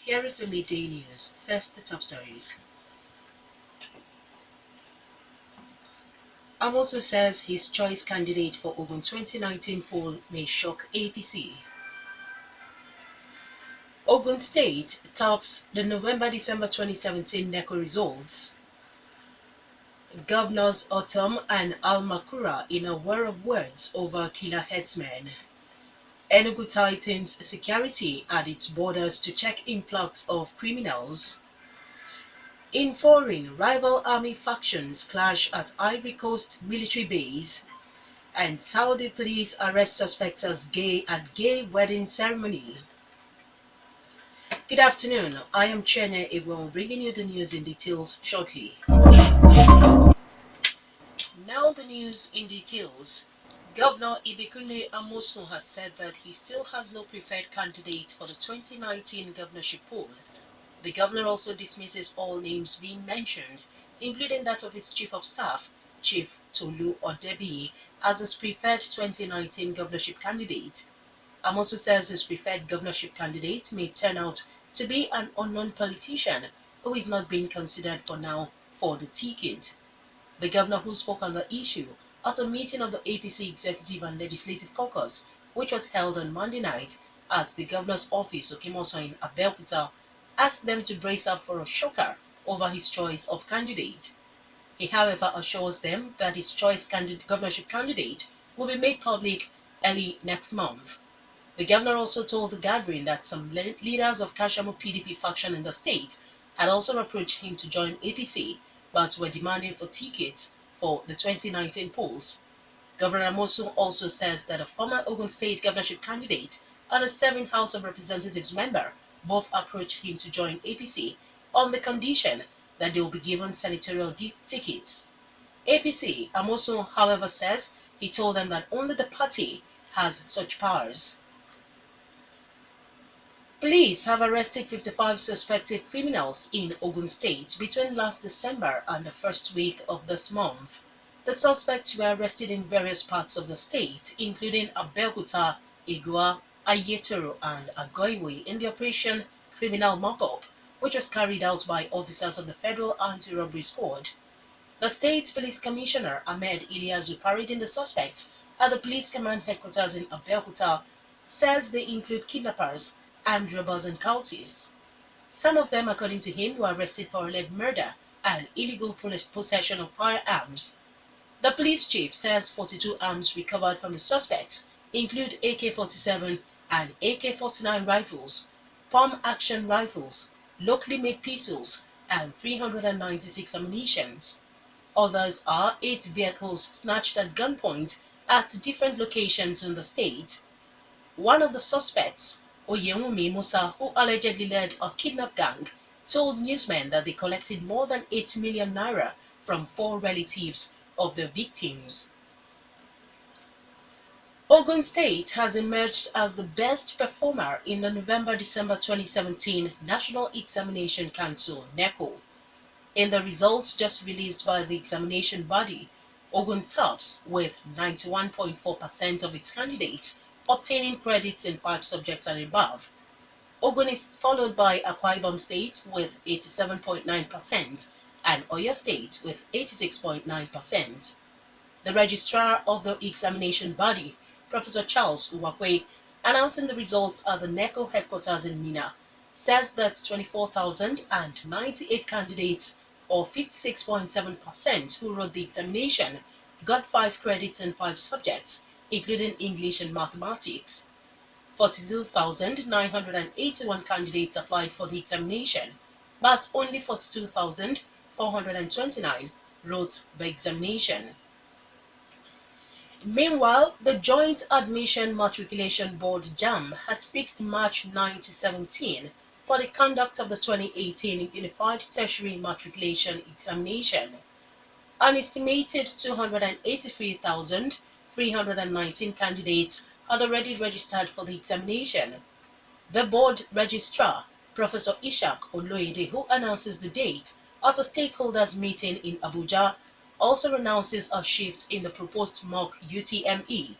Here is the midday news. First, the top stories. Amosu says his choice candidate for Ogun 2019 poll may shock APC. Ogun State tops the November-December 2017 NECO results. Governors Otom and Al-Makura in a war of words over killer headsmen. Enugu tightens security at its borders to check influx of criminals. In foreign, rival army factions clash at Ivory Coast military base. And Saudi police arrest suspects as gay at gay wedding ceremony. Good afternoon, I am Chienye Egwuonwu, bringing you the news in details shortly. Now the news in details. Governor Ibikunle Amosun has said that he still has no preferred candidate for the 2019 governorship poll. The governor also dismisses all names being mentioned, including that of his chief of staff, Chief Tolu Odebi, as his preferred 2019 governorship candidate. Amosu says his preferred governorship candidate may turn out to be an unknown politician who is not being considered for now for the ticket. The governor, who spoke on the issue at a meeting of the APC Executive and Legislative Caucus, which was held on Monday night at the governor's office, Okimoso in Abeokuta, asked them to brace up for a shocker over his choice of candidate. He, however, assures them that his choice governorship candidate will be made public early next month. The governor also told the gathering that some leaders of Kashamu PDP faction in the state had also approached him to join APC, but were demanding for tickets for the 2019 polls. Governor Amosu also says that a former Ogun State governorship candidate and a serving House of Representatives member both approached him to join APC on the condition that they will be given senatorial tickets. APC, Amosu, however, says he told them that only the party has such powers. Police have arrested 55 suspected criminals in Ogun State between last December and the first week of this month. The suspects were arrested in various parts of the state, including Abeokuta, Igua, Ayetoro, and Agoiwe in the Operation Criminal Mop-Up, which was carried out by officers of the Federal Anti-Robbery Squad. The State Police Commissioner, Ahmed Iliazu, parading the suspects at the Police Command Headquarters in Abeokuta, says they include kidnappers, armed robbers and cultists. Some of them, according to him, were arrested for alleged murder and illegal possession of firearms. The police chief says 42 arms recovered from the suspects include AK-47 and AK-49 rifles, pump-action rifles, locally made pistols, and 396 ammunitions. Others are 8 vehicles snatched at gunpoint at different locations in the state. One of the suspects, Oyewumi Musa, who allegedly led a kidnap gang, told newsmen that they collected more than 8 million naira from 4 relatives of the victims. Ogun State has emerged as the best performer in the November-December 2017 National Examination Council, NECO. In the results just released by the examination body, Ogun tops with 91.4% of its candidates obtaining credits in 5 subjects and above. Ogun is followed by Akwa Ibom State with 87.9% and Oyo State with 86.9%. The registrar of the examination body, Professor Charles Uwakwe, announcing the results at the NECO headquarters in Mina, says that 24,098 candidates, or 56.7%, who wrote the examination, got 5 credits in 5 subjects, including English and mathematics. 42,981 candidates applied for the examination, but only 42,429 wrote the examination. Meanwhile, the Joint Admission Matriculation Board JAMB has fixed March 9 to 17 for the conduct of the 2018 Unified Tertiary Matriculation Examination. An estimated 283,319 candidates had already registered for the examination. The board registrar, Professor Ishak Oloyede, who announces the date at a stakeholders meeting in Abuja, also announces a shift in the proposed mock UTME.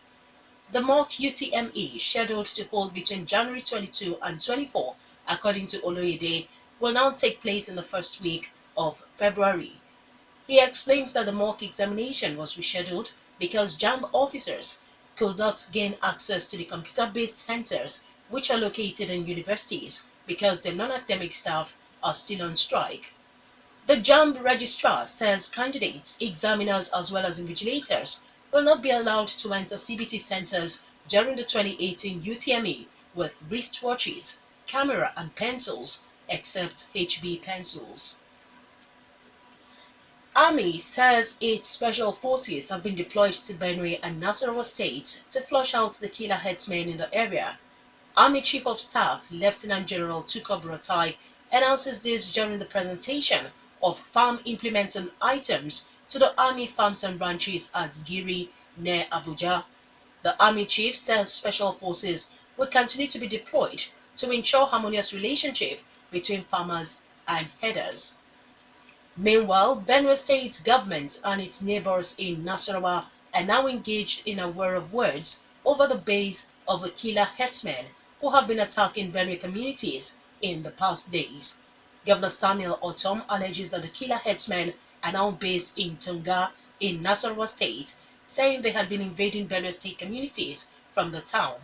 The mock UTME, scheduled to hold between January 22 and 24 according to Oloyede, will now take place in the first week of February. He explains that the mock examination was rescheduled because JAMB officers could not gain access to the computer-based centers which are located in universities because the non-academic staff are still on strike. The JAMB registrar says candidates, examiners as well as invigilators will not be allowed to enter CBT centers during the 2018 UTME with wristwatches, camera and pencils except HB pencils. Army says its special forces have been deployed to Benue and Nasarawa states to flush out the killer headsmen in the area. Army Chief of Staff Lieutenant General Tuko Buratai announces this during the presentation of farm implementing items to the Army farms and ranches at Giri, near Abuja. The Army Chief says special forces will continue to be deployed to ensure harmonious relationship between farmers and herders. Meanwhile, Benue State government and its neighbors in Nasarawa are now engaged in a war of words over the base of the killer herdsmen who have been attacking Benue communities in the past days. Governor Samuel Otom alleges that the killer herdsmen are now based in Tunga in Nasarawa State, saying they had been invading Benue State communities from the town.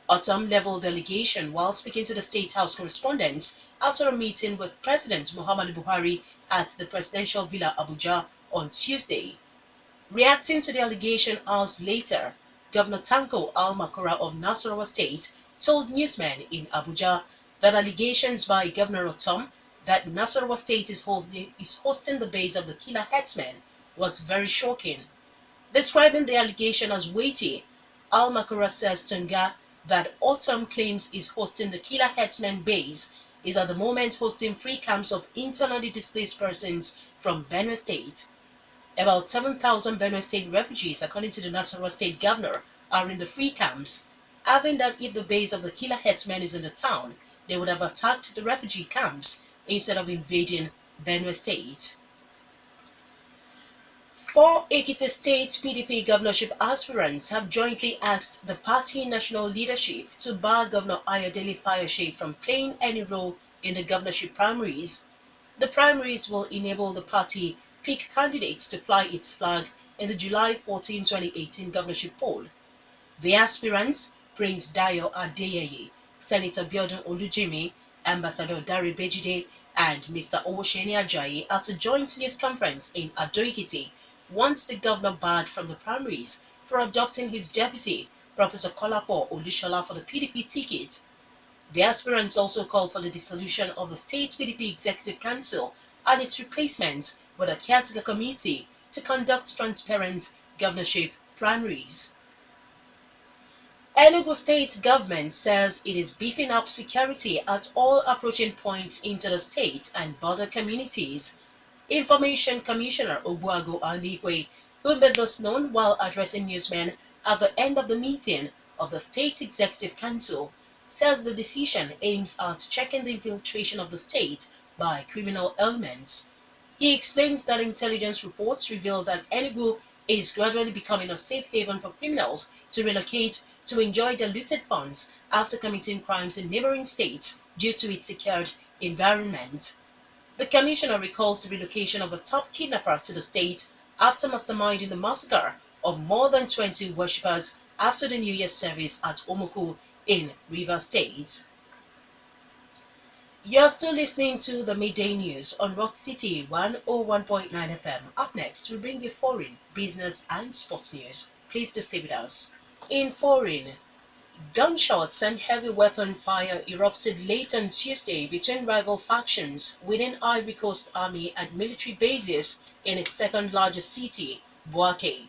Otom leveled the allegation while speaking to the State House correspondents after a meeting with President Muhammadu Buhari at the Presidential Villa Abuja on Tuesday. Reacting to the allegation hours later, Governor Tanko Al-Makura of Nasarawa State told newsmen in Abuja that allegations by Governor Otom that Nasarawa State is hosting the base of the killer herdsmen was very shocking. Describing the allegation as weighty, Al-Makura says Tunga that Otom claims is hosting the killer herdsmen base is at the moment hosting free camps of internally displaced persons from Benue State. About 7,000 Benue State refugees, according to the Nasarawa State governor, are in the free camps, adding that if the base of the killer herdsmen is in the town, they would have attacked the refugee camps instead of invading Benue State. 4 Ekiti State PDP governorship aspirants have jointly asked the party national leadership to bar Governor Ayodele Fayose from playing any role in the governorship primaries. The primaries will enable the party pick candidates to fly its flag in the July 14, 2018 governorship poll. The aspirants, Prince Dayo Adeyeye, Senator Biodun Olujimi, Ambassador Dari Bejide, and Mr. Owoseni Ajayi at a joint news conference in Ado-Ekiti wants the governor barred from the primaries for adopting his deputy, Professor Kolapo Olushola, for the PDP ticket. The aspirants also called for the dissolution of the state PDP Executive Council and its replacement with a caretaker committee to conduct transparent governorship primaries. Enugu state government says it is beefing up security at all approaching points into the state and border communities. Information Commissioner Egwuonwu Aligwe, who made this known while addressing newsmen at the end of the meeting of the State Executive Council, says the decision aims at checking the infiltration of the state by criminal elements. He explains that intelligence reports reveal that Enugu is gradually becoming a safe haven for criminals to relocate to enjoy their looted funds after committing crimes in neighboring states due to its secured environment. The commissioner recalls the relocation of a top kidnapper to the state after masterminding the massacre of more than 20 worshippers after the New Year's service at Omuku in Rivers State. You're still listening to the Midday News on Rock City 101.9 FM. Up next, we bring you foreign, business and sports news. Please do stay with us. In foreign, gunshots and heavy weapon fire erupted late on Tuesday between rival factions within Ivory Coast army and military bases in its second largest city, Bouaké.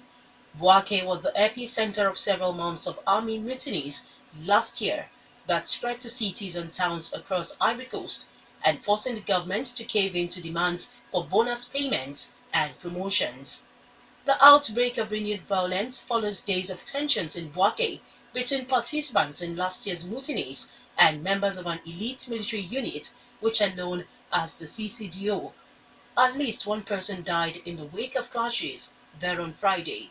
Bouaké was the epicenter of several months of army mutinies last year that spread to cities and towns across Ivory Coast and forcing the government to cave in to demands for bonus payments and promotions. The outbreak of renewed violence follows days of tensions in Bouaké between participants in last year's mutinies and members of an elite military unit which are known as the CCDO. At least one person died in the wake of clashes there on Friday.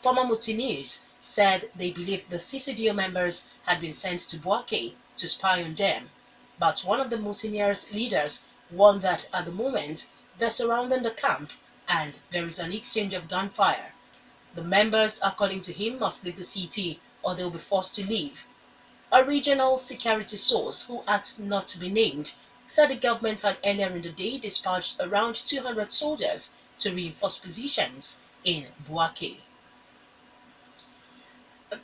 Former mutineers said they believed the CCDO members had been sent to Bouaké to spy on them. but one of the mutineers' leaders warned that at the moment they're surrounding the camp and there is an exchange of gunfire. The members, according to him, must leave the city or they'll be forced to leave. A regional security source, who asked not to be named, said the government had earlier in the day dispatched around 200 soldiers to reinforce positions in Bouake.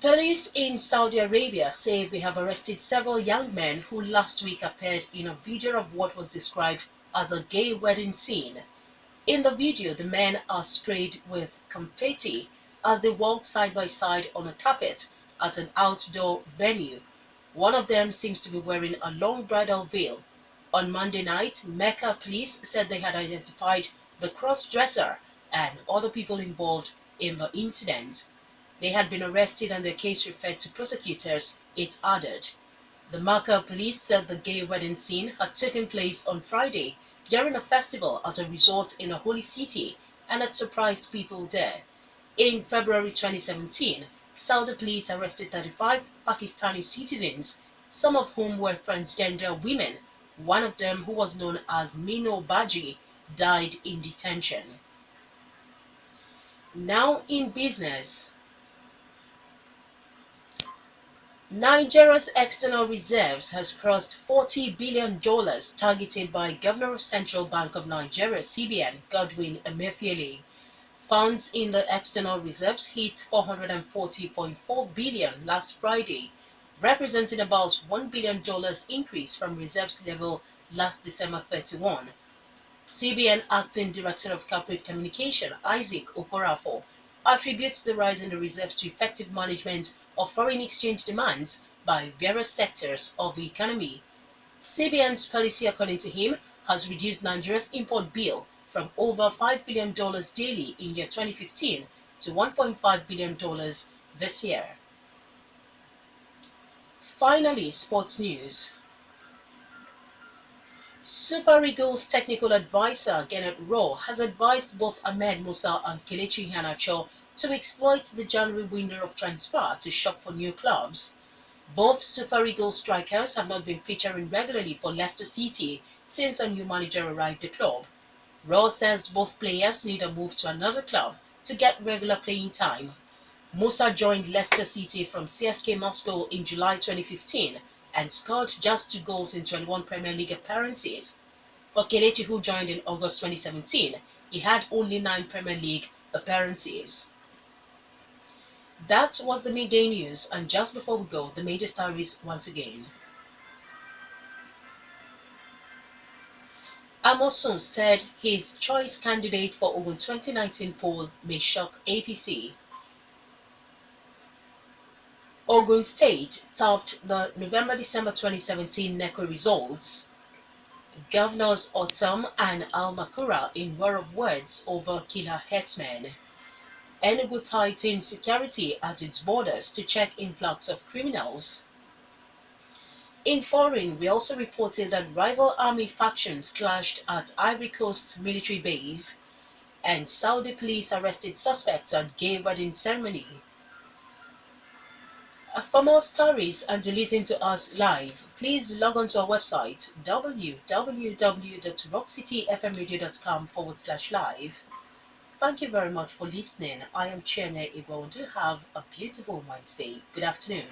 Police in Saudi Arabia say they have arrested several young men who last week appeared in a video of what was described as a gay wedding scene. In the video, the men are sprayed with confetti as they walk side by side on a carpet at an outdoor venue. One of them seems to be wearing a long bridal veil. On Monday night, Mecca police said they had identified the cross-dresser and other people involved in the incident. They had been arrested and their case referred to prosecutors, it added. The Mecca police said the gay wedding scene had taken place on Friday during a festival at a resort in a holy city and had surprised people there. In February 2017, Saudi police arrested 35 Pakistani citizens, some of whom were transgender women. One of them, who was known as Mino Baji, died in detention. Now in business. Nigeria's external reserves has crossed $40 billion targeted by Governor of Central Bank of Nigeria (CBN) Godwin Emefiele. Funds in the external reserves hit $440.4 billion last Friday, representing about $1 billion increase from reserves level last December 31. CBN Acting Director of Corporate Communication Isaac Okorafor attributes the rise in the reserves to effective management of foreign exchange demands by various sectors of the economy. CBN's policy, according to him, has reduced Nigeria's import bill from over $5 billion daily in year 2015 to $1.5 billion this year. Finally, sports news. Super Eagles technical advisor Gennett Rowe has advised both Ahmed Musa and Kelechi Iheanacho to exploit the January window of transfer to shop for new clubs. Both Super Eagles strikers have not been featuring regularly for Leicester City since a new manager arrived at the club. Rowe says both players need a move to another club to get regular playing time. Musa joined Leicester City from CSK Moscow in July 2015 and scored just 2 goals in 21 Premier League appearances. For Kelechi, who joined in August 2017, he had only 9 Premier League appearances. That was the midday news, and just before we go, the major stories once again. Amosun said his choice candidate for Ogun 2019 poll may shock APC. Ogun State topped the November-December 2017 NECO results. Governors Otam and Al-Makura in war of words over killer herdsmen. Enugu tightens security at its borders to check influx of criminals. In foreign, we also reported that rival army factions clashed at Ivory Coast military base, and Saudi police arrested suspects at gay wedding ceremony. For more stories and to listen to us live, please log on to our website www.rockcityfmradio.com/live. Thank you very much for listening. I am Chienye Egwuonwu. Have a beautiful Wednesday. Good afternoon.